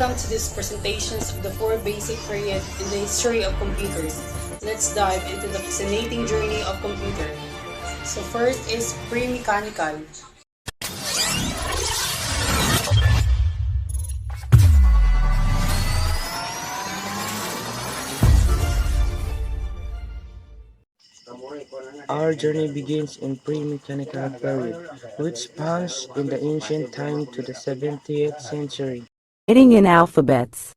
Welcome to this presentations of the four basic period in the history of computers. Let's dive into the fascinating journey of computer. So first is pre-mechanical. Our journey begins in pre-mechanical period, which spans in the ancient time to the 17th century. Writing in alphabets.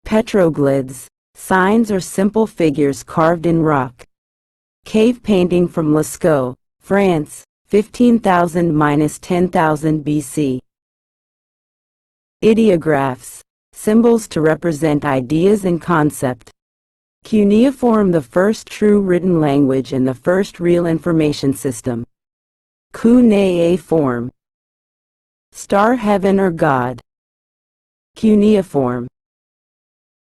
Petroglyphs, signs or simple figures carved in rock. Cave painting from Lascaux, France, 15,000–10,000 BC. Ideographs, symbols to represent ideas and concept. Cuneiform, the first true written language and the first real information system. Cuneiform. Star, heaven or God. Cuneiform.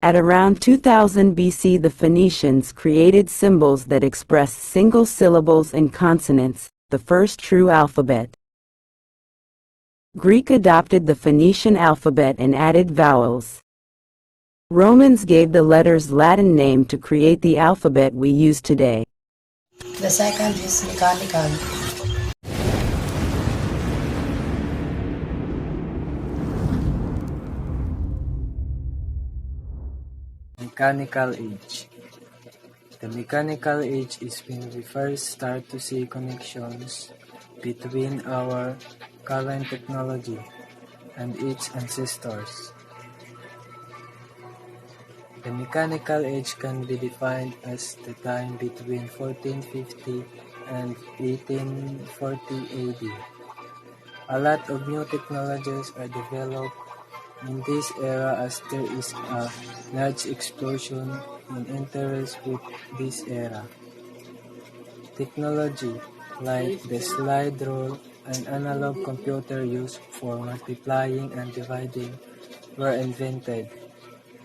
At around 2000 BC, the Phoenicians created symbols that express single syllables and consonants, the first true alphabet. Greek adopted the Phoenician alphabet and added vowels. Romans gave the letters Latin name to create the alphabet we use today. The second is mechanical. Mechanical age. The mechanical age is when we first start to see connections between our current technology and its ancestors. The mechanical age can be defined as the time between 1450 and 1840 AD. A lot of new technologies are developed in this era as there is a large explosion in interest with this era. Technology like the slide rule and analog computer used for multiplying and dividing were invented.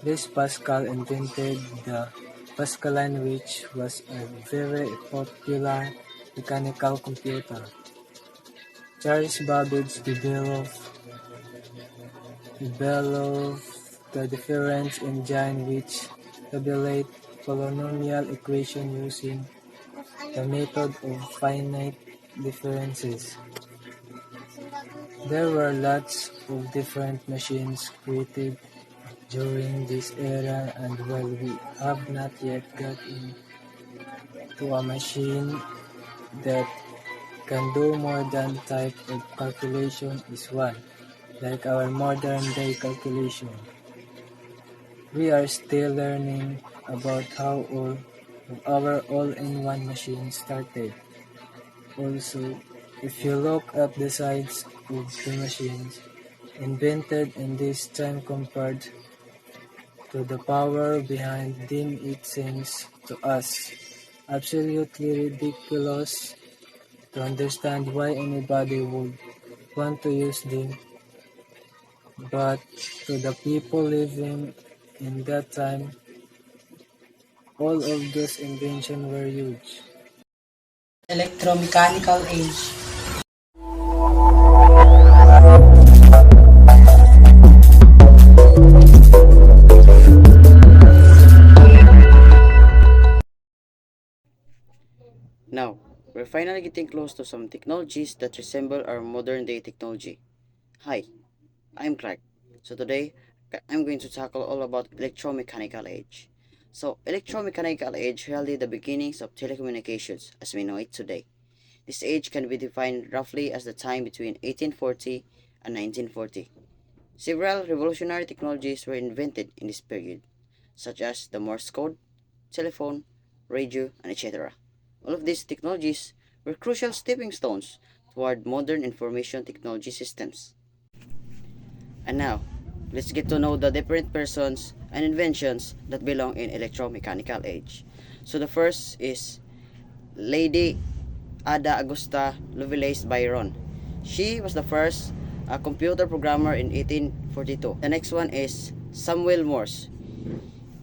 Blaise Pascal invented the Pascaline, which was a very popular mechanical computer. Charles Babbage developed the difference engine, which tabulate polynomial equation using the method of finite differences. There were lots of different machines created during this era, and while we have not yet got into a machine that can do more than type of calculation is one, like our modern day calculation. We are still learning about how all of our all-in-one machines started. Also, if you look at the size of the machines invented in this time compared to the power behind them, it seems to us absolutely ridiculous to understand why anybody would want to use them. But to the people living in that time, all of those inventions were huge. Electromechanical age. Now, we're finally getting close to some technologies that resemble our modern day technology. Hi, I'm Clark. So today, I'm going to tackle all about electromechanical age. So, electromechanical age heralded the beginnings of telecommunications as we know it today. This age can be defined roughly as the time between 1840 and 1940. Several revolutionary technologies were invented in this period, such as the Morse code, telephone, radio, and etc. All of these technologies were crucial stepping stones toward modern information technology systems. And now, let's get to know the different persons and inventions that belong in electromechanical age. So the first is Lady Ada Augusta Lovelace Byron. She was the first computer programmer in 1842. The next one is Samuel Morse.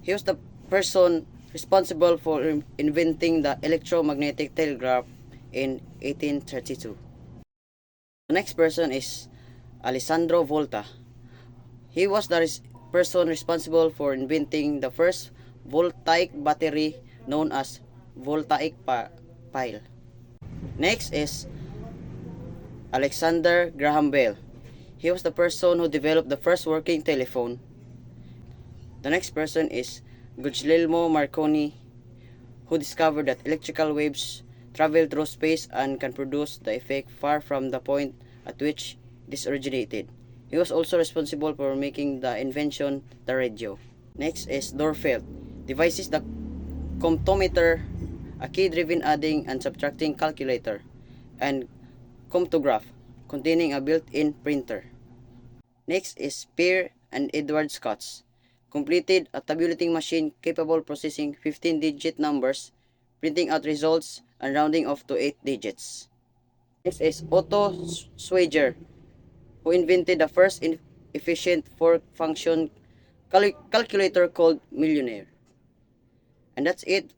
He was the person responsible for inventing the electromagnetic telegraph in 1832. The next person is Alessandro Volta, He was the person responsible for inventing the first voltaic battery known as voltaic pile. Next is Alexander Graham Bell. He was the person who developed the first working telephone. The next person is Guglielmo Marconi, who discovered that electrical waves travel through space and can produce the effect far from the point at which this originated. He was also responsible for making the invention the radio. Next is Dörfeld. Devises the comptometer, a key-driven adding and subtracting calculator, and comptograph, containing a built-in printer. Next is Spear and Edward Scott. Completed a tabulating machine capable of processing 15-digit numbers, printing out results, and rounding off to 8 digits. Next is Otto Schweitzer, who invented the first efficient four-function calculator called Millionaire. And that's it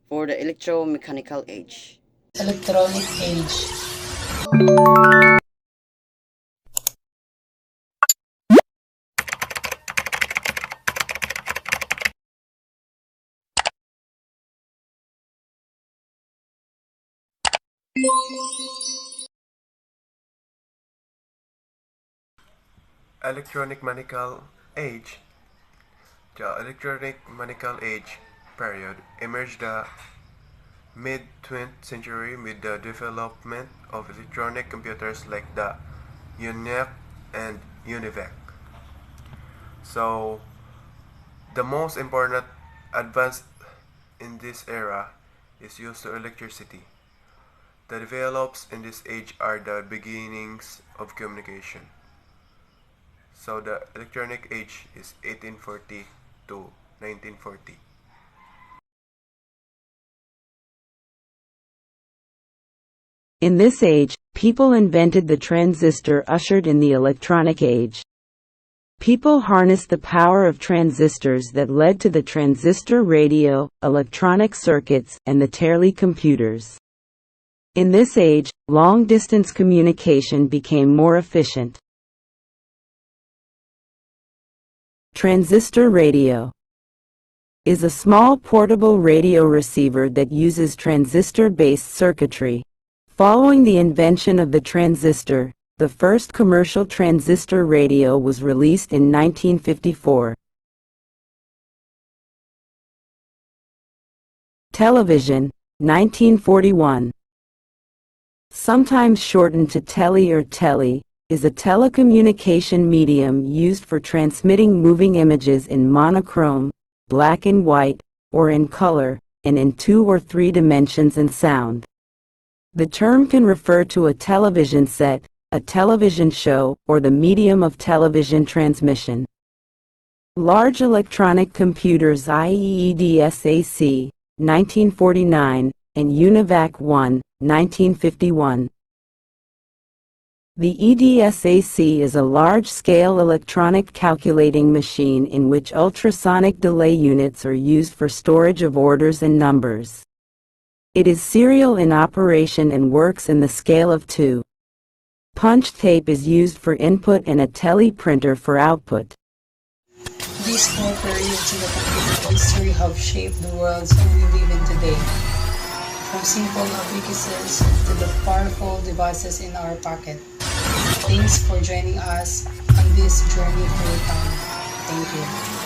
for the electromechanical age. Electronic age. Electronic mechanical age. The electronic mechanical age period emerged the mid-20th century with the development of electronic computers like the ENIAC and UNIVAC. So, the most important advance in this era is use of electricity. The develops in this age are the beginnings of communication. So the electronic age is 1840 to 1940. In this age, people invented the transistor, ushered in the electronic age. People harnessed the power of transistors that led to the transistor radio, electronic circuits, and the telecomputers. In this age, long-distance communication became more efficient. Transistor radio is a small portable radio receiver that uses transistor-based circuitry. Following the invention of the transistor, the first commercial transistor radio was released in 1954. Television, 1941. Sometimes shortened to tele or tele, is a telecommunication medium used for transmitting moving images in monochrome, black and white, or in color, and in 2 or 3 dimensions and sound. The term can refer to a television set, a television show, or the medium of television transmission. Large electronic computers, i.e. EDSAC, 1949, and UNIVAC 1, 1951. The EDSAC is a large-scale electronic calculating machine in which ultrasonic delay units are used for storage of orders and numbers. It is serial in operation and works in the scale of 2. Punch tape is used for input and a teleprinter for output. These 4 periods in the computer history have shaped the worlds we live in today. From simple appliances to the powerful devices in our pocket. Thanks for joining us on this journey through time. Thank you.